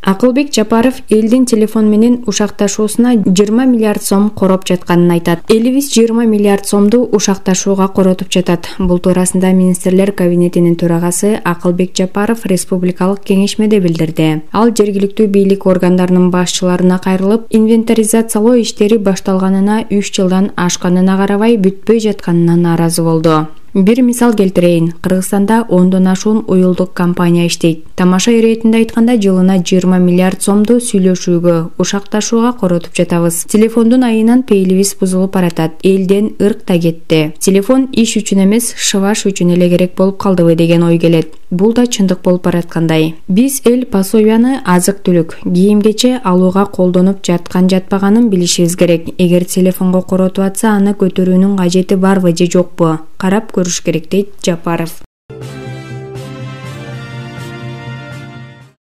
Акылбек Жапаров элдин телефон менен ушакташуусуна 20 миллиард сом короп жатканын айтат. Элибиз 20 миллиард сомду ушакташууга коротуп жатат. Бул туурасында министрлер кабинетинин төрагасы Акылбек Жапаров республикалык кеңешмеде билдирди. Ал жергиликтүү бийлик органдарынын башчыларына кайрылып, инвентаризациялоо иштери башталганына 3 жылдан ашканына карабай бүтпөй жатканына нааразы болду. Бир мисал келтирейин. Кыргызстанда 10дон ашуун уюлдук компания иштейт. Тамаша иретинде айтканда жылына 20 миллиард сомду сүйлөшүүгө, ушакташууга коротуп жатабыз. Телефондун айынан пейлибиз бузулуп баратат. Элден ырк да кетти. Телефон иш үчүн эмес, шыбаш үчүн эле керек болуп калдыбы деген ой келет. Бул да чындык болуп бараткандай. Биз эл пособияны азык-түлүк, кийим-кече алууга колдонуп жаткан-жатпаганын билишибиз керек. Эгер телефонго коротуп атса, аны көтөрүүнүн кажети барбы же жокпу? Карап көрүш керек, дейт Жапаров.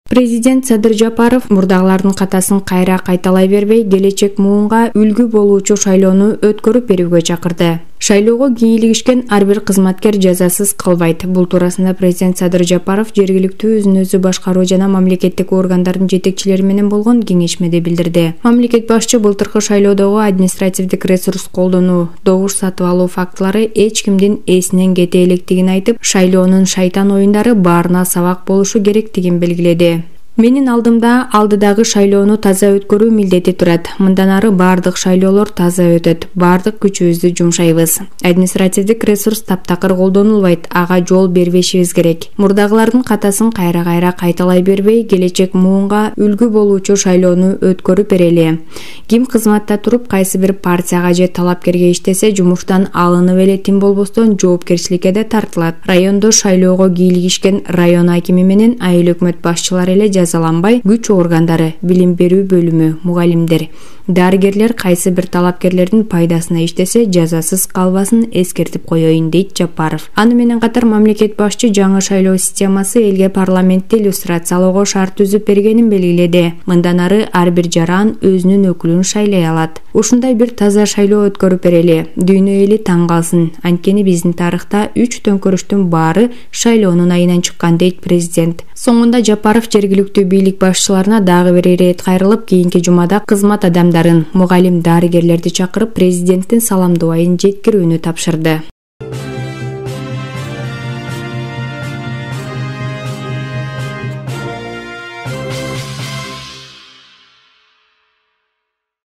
Президент Садыр Жапаров мурдагылардын катасын кайра кайталай бербей, келечек муунга үлгү болуучу шайлоону өткөрүп берүүгө чакырды. Шайлоого кийлигишкен ар бир кызматкер жазасыз калбайт. Бул туурасында президент Садыр Жапаров жергиликтүү өзүн-өзү башкаруу жана мамлекеттик органдардын жетекчилери менен болгон кеңешмеде билдирди. Мамлекет башчы былтыркы шайлоодогу административдик ресурс колдонуу, добуш сатып алуу фактылары эч кимдин эсинен кете электигин айтып, шайлоонун шайтан оюндары баарына сабак болушу керектигин белгиледи. Менин алдыдагы шайлоону таза өткөрүү милдети турат. Мындан ары бардык шайлоолор таза өтөт. Бардык күчүбүздү жумшайбыз. Административдик ресурс таптакыр колдонулбайт. Ага жол бербешибиз керек. Мурдагылардын катасын кайра кайталай бербей, келечек муунга үлгү болуучу шайлоону өткөрүп берели. Ким кызматта туруп кайсы бир партияга же талапкерге иштесе, жумуштан алынып эле тим болбостон жоопкерчиликке да тартылат. Райондо шайлоого кийлигишкен район акими менен айыл өкмөт башчылары эле жазаланбай, күч органдары, билим берүү бөлүмү, мугалимдер, дарыгерлер кайсы бир талапкерлердин пайдасына иштесе, жазасыз калбасын эскертип коеюн, дейт Жапаров. Аны менен катар мамлекет башчы жаңы шайлоо системасы элге парламентти иллюстрациялоого шарт түзүп бергенин белгиледи. Мындан ары ар бир жаран өзүнүн өкүлүн шайлай алат. Ушундай бир таза шайлоо өткөрүп берели. Дүйнө эли таң калсын. Анткени биздин тарыхта 3 төңкөрүштүн баары шайлоонун айынан чыккан, дейт президент. Соңунда Жапаров жергиликтүү бийлик башчыларына дагы бир ирет кайрылып, кийинки жумада кызмат адамдарын, мугалим, дарыгерлерди чакырып президенттин салам дубайын жеткирүүнү тапшырды.